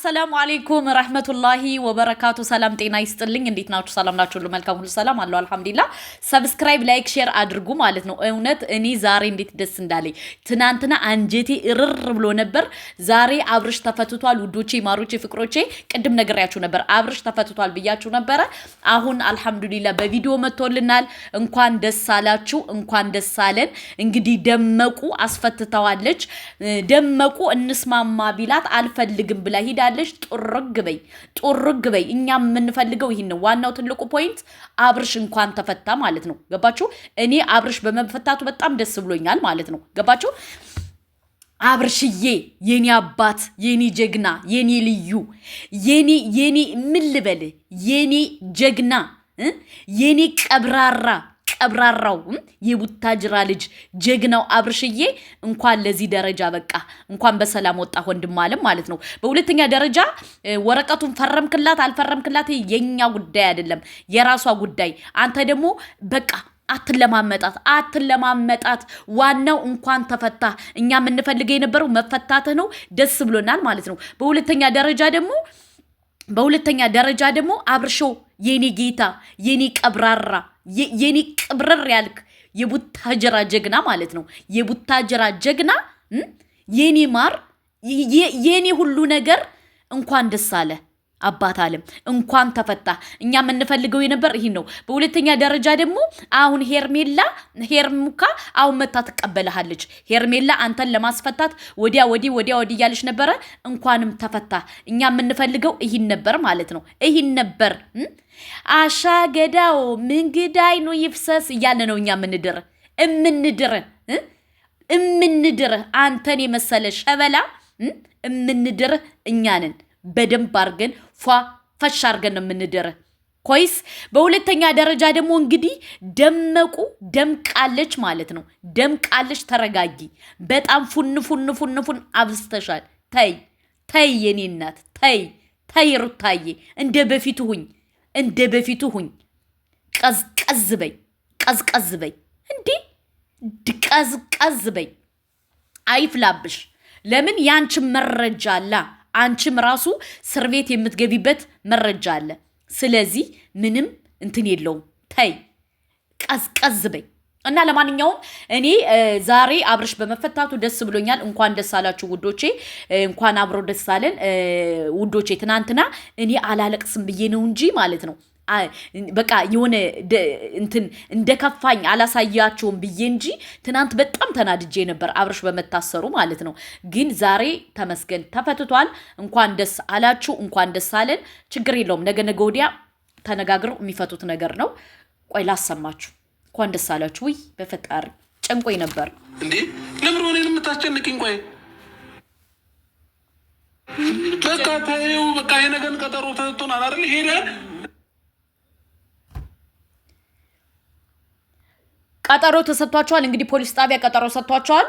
አሰላሙ አለይኩም ረህመቱላሂ ወበረካቱ። ሰላም ጤና ይስጥልኝ። እንዴት ናችሁ? ሰላም ናችሁ? ሁሉ መልካም፣ ሁሉ ሰላም አለው አልሐምዱሊላህ። ሰብስክራይብ፣ ላይክ፣ ሼር አድርጉ ማለት ነው። እውነት እኔ ዛሬ እንዴት ደስ እንዳለኝ ትናንትና አንጀቴ እርር ብሎ ነበር። ዛሬ አብርሽ ተፈትቷል ውዶቼ፣ ማሮቼ፣ ፍቅሮቼ። ቅድም ነግሬያችሁ ነበር አብርሽ ተፈትቷል ብያችሁ ነበረ። አሁን አልሐምዱሊላህ በቪዲዮ መጥቶልናል። እንኳን ደስ አላችሁ፣ እንኳን ደስ አለን። እንግዲህ ደመቁ አስፈትተዋለች። ደመቁ እንስማማ ቢላት አልፈልግም ብላ ሂዳለች። ጡርግ በይ። እኛ የምንፈልገው ይሄን ነው። ዋናው ትልቁ ፖይንት አብርሽ እንኳን ተፈታ ማለት ነው። ገባችሁ? እኔ አብርሽ በመፈታቱ በጣም ደስ ብሎኛል ማለት ነው። ገባችሁ? አብርሽዬ የኔ አባት፣ የኔ ጀግና፣ የኔ ልዩ፣ የኔ ምን ልበል፣ የኔ ጀግና፣ የኔ ቀብራራው የቡታጅራ ልጅ ጀግናው አብርሽዬ እንኳን ለዚህ ደረጃ በቃ፣ እንኳን በሰላም ወጣ ወንድም አለም ማለት ነው። በሁለተኛ ደረጃ ወረቀቱን ፈረምክላት አልፈረምክላት የኛ ጉዳይ አይደለም፣ የራሷ ጉዳይ። አንተ ደግሞ በቃ አትለማመጣት። ዋናው እንኳን ተፈታ። እኛ የምንፈልገው የነበረው መፈታትህ ነው። ደስ ብሎናል ማለት ነው። በሁለተኛ ደረጃ ደግሞ አብርሾ የኔ ጌታ፣ የኔ ቀብራራ፣ የኔ ቅብርር ያልክ የቡታጀራ ጀግና ማለት ነው። የቡታጀራ ጀግና፣ የኔ ማር፣ የኔ ሁሉ ነገር እንኳን ደስ አለ አባት አለም፣ እንኳን ተፈታ። እኛ የምንፈልገው የነበር ይሄን ነው። በሁለተኛ ደረጃ ደግሞ አሁን ሄርሙካ አሁን መታ ትቀበልሃለች። ሄርሜላ አንተን ለማስፈታት ወዲያ ወዲህ እያለች ነበረ። እንኳንም ተፈታ። እኛ የምንፈልገው ይሄን ነበር ማለት ነው። ይሄን ነበር አሻ ገዳው ምን ግዳይ ነው ይፍሰስ እያለ ነው እኛ እምንድር አንተን የመሰለ ሸበላ እምንድር እኛንን በደንብ አርገን ፈሽ አርገን ነው የምንድር ኮይስ። በሁለተኛ ደረጃ ደግሞ እንግዲህ ደመቁ ደምቃለች ማለት ነው። ደምቃለች። ተረጋጊ። በጣም ፉን አብስተሻል። ተይ የኔ እናት ተይ ሩታዬ፣ እንደ በፊቱ ሁኝ። ቀዝቀዝ በይ እንዴ፣ ቀዝቀዝ በይ። አይፍላብሽ። ለምን? ያንቺ መረጃ አለ። አንቺም ራሱ እስር ቤት የምትገቢበት መረጃ አለ። ስለዚህ ምንም እንትን የለውም። ተይ ቀዝቀዝ በይ። እና ለማንኛውም እኔ ዛሬ አብርሽ በመፈታቱ ደስ ብሎኛል። እንኳን ደስ አላችሁ ውዶቼ፣ እንኳን አብሮ ደስ አለን ውዶቼ። ትናንትና እኔ አላለቅስም ብዬ ነው እንጂ ማለት ነው በቃ የሆነ እንትን እንደከፋኝ አላሳያቸውም ብዬ እንጂ ትናንት በጣም ተናድጄ ነበር አብርሽ በመታሰሩ ማለት ነው። ግን ዛሬ ተመስገን ተፈትቷል። እንኳን ደስ አላችሁ፣ እንኳን ደስ አለን። ችግር የለውም። ነገ ወዲያ ተነጋግረው የሚፈቱት ነገር ነው። ቆይ ላሰማችሁ። እንኳን ደስ አላችሁ። ውይ በፈጣሪ ጨንቆኝ ነበር እንዴ። ለምን ሆነን የምታስጨንቅኝ? ቆይ በቃ ታየው። በቃ የነገን ቀጠሮ ተሰጥቶናል አይደል? ሄደ ቀጠሮ ተሰጥቷቸዋል። እንግዲህ ፖሊስ ጣቢያ ቀጠሮ ሰጥቷቸዋል።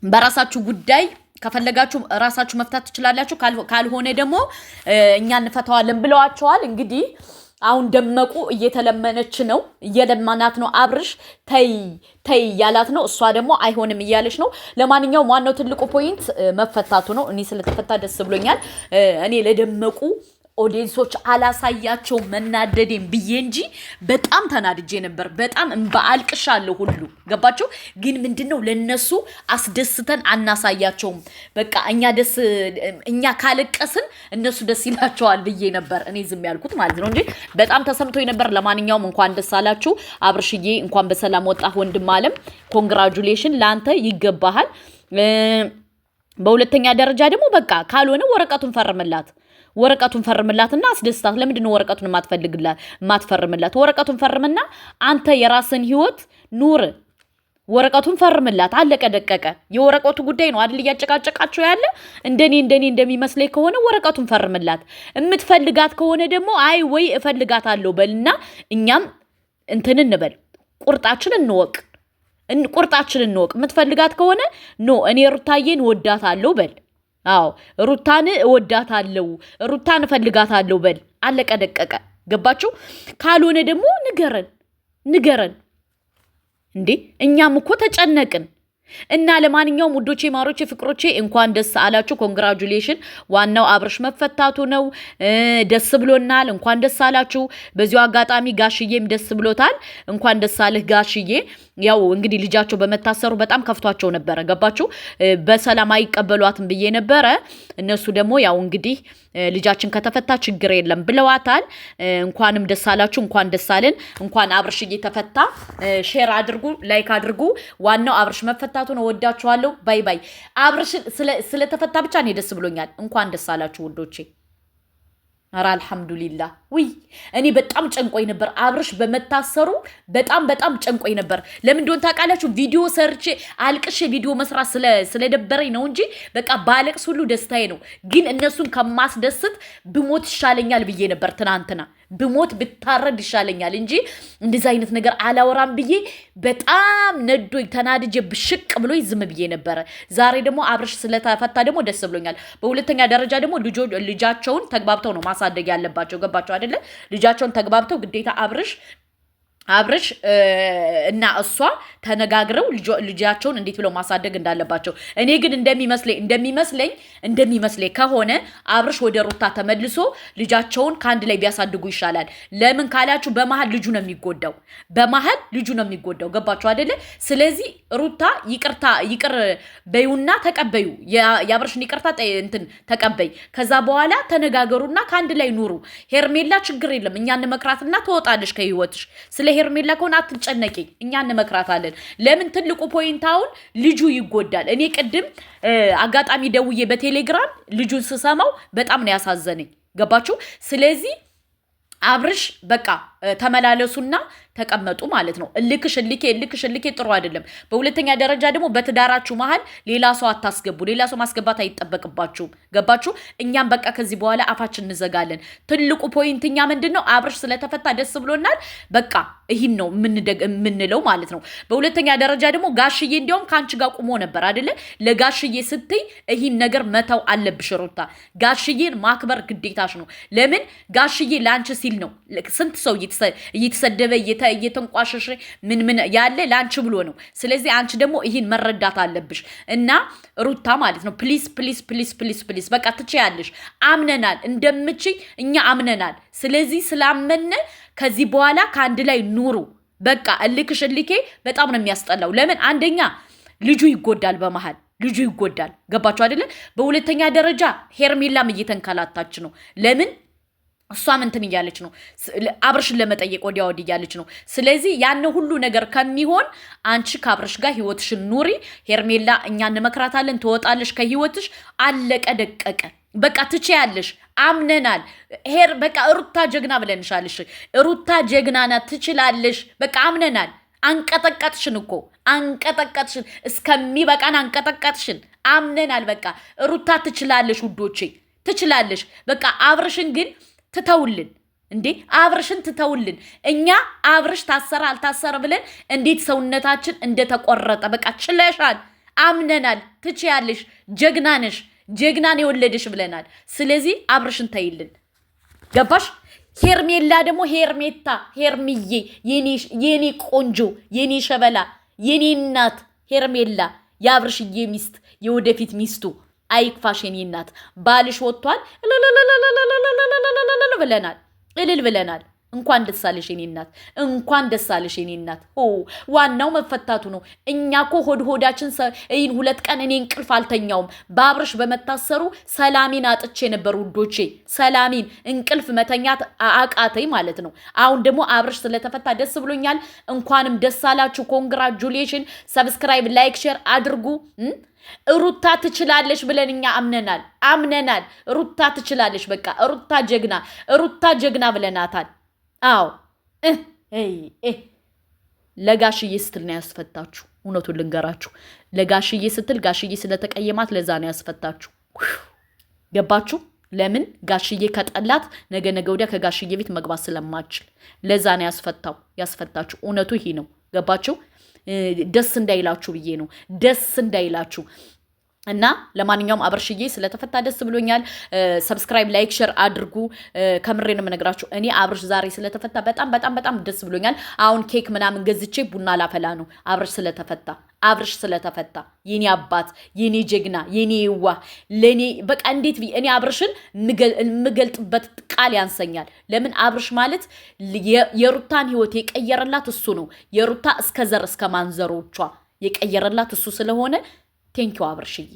በራሳችሁ ጉዳይ ከፈለጋችሁ ራሳችሁ መፍታት ትችላላችሁ፣ ካልሆነ ደግሞ እኛ እንፈታዋለን ብለዋቸዋል። እንግዲህ አሁን ደመቁ እየተለመነች ነው፣ እየለመናት ነው። አብርሽ ተይ ያላት ነው፣ እሷ ደግሞ አይሆንም እያለች ነው። ለማንኛውም ዋናው ትልቁ ፖይንት መፈታቱ ነው። እኔ ስለተፈታ ደስ ብሎኛል። እኔ ለደመቁ ኦዲየንሶች አላሳያቸው መናደዴን ብዬ እንጂ በጣም ተናድጄ ነበር። በጣም እንባልቅሻለሁ ሁሉ ገባቸው። ግን ምንድነው ለነሱ አስደስተን አናሳያቸውም። በቃ እኛ ካለቀስን እነሱ ደስ ይላቸዋል ብዬ ነበር እኔ ዝም ያልኩት ማለት ነው እንጂ በጣም ተሰምቶኝ ነበር። ለማንኛውም እንኳን ደስ አላችሁ አብርሽዬ፣ እንኳን በሰላም ወጣህ ወንድም አለም። ኮንግራጁሌሽን ላንተ ይገባሃል። በሁለተኛ ደረጃ ደግሞ በቃ ካልሆነ ወረቀቱን ፈርምላትና አስደስታት። ለምንድነው ወረቀቱን ማትፈርምላት? ወረቀቱን ፈርምና አንተ የራስን ህይወት ኑር። ወረቀቱን ፈርምላት። አለቀ ደቀቀ። የወረቀቱ ጉዳይ ነው አይደል እያጨቃጨቃቸው ያለ። እንደኔ እንደሚመስለኝ ከሆነ ወረቀቱን ፈርምላት። የምትፈልጋት ከሆነ ደግሞ አይ ወይ እፈልጋታለሁ በልና እኛም እንትን እንበል፣ ቁርጣችን እንወቅ። የምትፈልጋት ከሆነ ኖ እኔ ሩታዬን ወዳታለሁ በል። አዎ ሩታን እወዳታለሁ፣ ሩታን እፈልጋታለሁ በል። አለቀ ደቀቀ። ገባችሁ? ካልሆነ ደግሞ ንገረን እንዴ። እኛም እኮ ተጨነቅን። እና ለማንኛውም ውዶቼ ማሮቼ ፍቅሮቼ እንኳን ደስ አላችሁ ኮንግራጁሌሽን ዋናው አብርሽ መፈታቱ ነው ደስ ብሎናል እንኳን ደስ አላችሁ በዚሁ አጋጣሚ ጋሽዬም ደስ ብሎታል እንኳን ደስ አለህ ጋሽዬ ያው እንግዲህ ልጃቸው በመታሰሩ በጣም ከፍቷቸው ነበር ገባችሁ በሰላም አይቀበሏትም ብዬ ነበር እነሱ ደግሞ ያው እንግዲህ ልጃችን ከተፈታ ችግር የለም ብለዋታል እንኳንም ደስ አላችሁ እንኳን ደስ አለን እንኳን አብርሽዬ ተፈታ ሼር አድርጉ ላይክ አድርጉ ዋናው አብርሽ መፈታቱ ነው ወዳችኋለሁ ባይ ባይ አብርሽ ስለተፈታ ብቻ ነው ደስ ብሎኛል እንኳን ደስ አላችሁ ውዶቼ አራ አልহামዱሊላህ ውይ እኔ በጣም ጨንቆይ ነበር አብርሽ በመታሰሩ በጣም ጨንቆይ ነበር ለምን እንደሆነ ታውቃላችሁ ቪዲዮ ሰርቼ አልቅሽ ቪዲዮ መስራት ስለደበረኝ ነው እንጂ በቃ ባለቅስ ሁሉ ደስታዬ ነው ግን እነሱን ከማስደስት ብሞት ይሻለኛል ብዬ ነበር ትናንትና ብሞት ብታረድ ይሻለኛል እንጂ እንደዛ አይነት ነገር አላወራም ብዬ በጣም ነዶይ ተናድጄ ብሽቅ ብሎይ ዝም ብዬ ነበር ዛሬ ደግሞ አብርሽ ስለተፈታ ደግሞ ደስ ብሎኛል በሁለተኛ ደረጃ ደግሞ ልጃቸውን ተግባብተው ነው ማሳደግ ያለባቸው ገባቸው አይደለ ልጃቸውን ተግባብተው ግዴታ አብርሽ እና እሷ ተነጋግረው ልጃቸውን እንዴት ብለው ማሳደግ እንዳለባቸው እኔ ግን እንደሚመስለኝ ከሆነ አብርሽ ወደ ሩታ ተመልሶ ልጃቸውን ካንድ ላይ ቢያሳድጉ ይሻላል ለምን ካላችሁ በመሃል ልጁ ነው የሚጎዳው ገባችሁ አይደለ ስለዚህ ሩታ ይቅር በዩና ተቀበዩ ያብርሽን ይቅርታ ተቀበይ ከዛ በኋላ ተነጋገሩና ካንድ ላይ ኑሩ ሄርሜላ ችግር የለም እኛ እንመክራትና ተወጣለሽ ከህይወትሽ ስለ ሄርሜላ ከሆነ አትጨነቂ እኛ እንመክራታለን ለምን ትልቁ ፖይንታውን ልጁ ይጎዳል እኔ ቅድም አጋጣሚ ደውዬ በቴሌግራም ልጁን ስሰማው በጣም ነው ያሳዘነኝ ገባችሁ ስለዚህ አብርሽ በቃ ተመላለሱና ተቀመጡ ማለት ነው እልክሽ ጥሩ አይደለም በሁለተኛ ደረጃ ደግሞ በትዳራችሁ መሃል ሌላ ሰው አታስገቡ ሌላ ሰው ማስገባት አይጠበቅባችሁም ገባችሁ እኛም በቃ ከዚህ በኋላ አፋችን እንዘጋለን ትልቁ ፖይንትኛ ምንድነው አብርሽ ስለተፈታ ደስ ብሎናል በቃ ይሄን ነው ምንለው ማለት ነው በሁለተኛ ደረጃ ደግሞ ጋሽዬ እንዲያውም ካንቺ ጋር ቆሞ ነበር አይደለ ለጋሽዬ ስትይ ይሄን ነገር መተው አለብሽ ሩታ ጋሽዬን ማክበር ግዴታሽ ነው ለምን ጋሽዬ ላንቺ ሲል ነው ስንት ሰው እየተሰደበ እየተንቋሸሸ ምን ያለ ላንቺ ብሎ ነው ስለዚህ አንቺ ደግሞ ይሄን መረዳት አለብሽ እና ሩታ ማለት ነው ፕሊስ በቃ ትችያለሽ አምነናል እንደምችይ እኛ አምነናል ስለዚህ ስላመነ ከዚህ በኋላ ካንድ ላይ ኑሩ በቃ እልክሽ በጣም ነው የሚያስጠላው ለምን አንደኛ ልጁ ይጎዳል በመሃል ልጁ ይጎዳል ገባችሁ አይደለ በሁለተኛ ደረጃ ሄርሜላም እየተንከላታች ነው ለምን እሷ እንትን እያለች ነው አብርሽን ለመጠየቅ ወዲያ እያለች ነው ስለዚህ ያን ሁሉ ነገር ከሚሆን አንቺ ከአብርሽ ጋር ህይወትሽን ኑሪ ሄርሜላ እኛ እንመክራታለን ትወጣለሽ ከህይወትሽ አለቀ ደቀቀ በቃ ትችያለሽ አምነናል በቃ ሩታ ጀግና ብለንሻልሽ ሩታ ጀግና ናት ትችላለሽ በቃ አምነናል አንቀጠቀጥሽን እስከሚበቃን አንቀጠቀጥሽን አምነናል በቃ ሩታ ትችላለሽ ውዶቼ ትችላለሽ በቃ አብርሽን ግን ትተውልን እንዴ አብርሽን ትተውልን እኛ አብርሽ ታሰረ አልታሰረ ብለን እንዴት ሰውነታችን እንደተቆረጠ በቃ ችለሻል አምነናል ትችያለሽ ጀግናነሽ ጀግናን የወለደሽ ብለናል ስለዚህ አብርሽን ተይልን ገባሽ ሄርሜላ ደግሞ ሄርሚዬ የኔ ቆንጆ የኔ ሸበላ የኔ እናት ሄርሜላ የአብርሽዬ ሚስት የወደፊት ሚስቱ አይክፋሽ የኔ እናት ባልሽ ወጥቷል ብለናል እንኳን ደስ አለሽ የኔ እናት እንኳን ደስ አለሽ የኔ እናት ዋናው መፈታቱ ነው እኛኮ ሆዳችን ይሄን 2 ቀን እኔ እንቅልፍ አልተኛውም በአብርሽ በመታሰሩ ሰላሚን አጥቼ ነበር ውዶቼ ሰላሚን እንቅልፍ መተኛት አቃተይ ማለት ነው አሁን ደግሞ አብርሽ ስለተፈታ ደስ ብሎኛል እንኳንም ደስ አላችሁ ኮንግራጁሌሽን ሰብስክራይብ ላይክ ሼር አድርጉ ሩታ ትችላለሽ ብለን እኛ አምነናል ሩታ ትችላለሽ በቃ ሩታ ጀግና ብለናታል አዎ ለጋሽዬ ስትል ነው ያስፈታችሁ እውነቱን ልንገራችሁ ለጋሽዬ ስትል ጋሽዬ ስለተቀየማት ለዛ ነው ያስፈታችሁ ገባችሁ ለምን ጋሽዬ ከጠላት ነገ ወዲያ ከጋሽዬ ቤት መግባት ስለማትችል ለዛ ነው ያስፈታችሁ እውነቱ ይሄ ነው ገባችሁ ደስ እንዳይላችሁ ብዬ ነው ደስ እንዳይላችሁ እና ለማንኛውም አብርሽዬ ስለተፈታ ደስ ብሎኛል። ሰብስክራይብ፣ ላይክ፣ ሼር አድርጉ። ከምሬ ነው የምነግራችሁ። እኔ አብርሽ ዛሬ ስለተፈታ በጣም ደስ ብሎኛል። አሁን ኬክ ምናምን ገዝቼ ቡና ላፈላ ነው። አብርሽ ስለተፈታ የኔ አባት፣ የኔ ጀግና፣ የኔ የዋህ ለኔ በቃ እንዴት እኔ አብርሽን የምገልጥበት ቃል ያንሰኛል። ለምን አብርሽ ማለት የሩታን ህይወት የቀየረላት እሱ ነው። የሩታ እስከ ዘር እስከ ማንዘሮቿ የቀየረላት እሱ ስለሆነ ቴንኪው አብርሽዬ።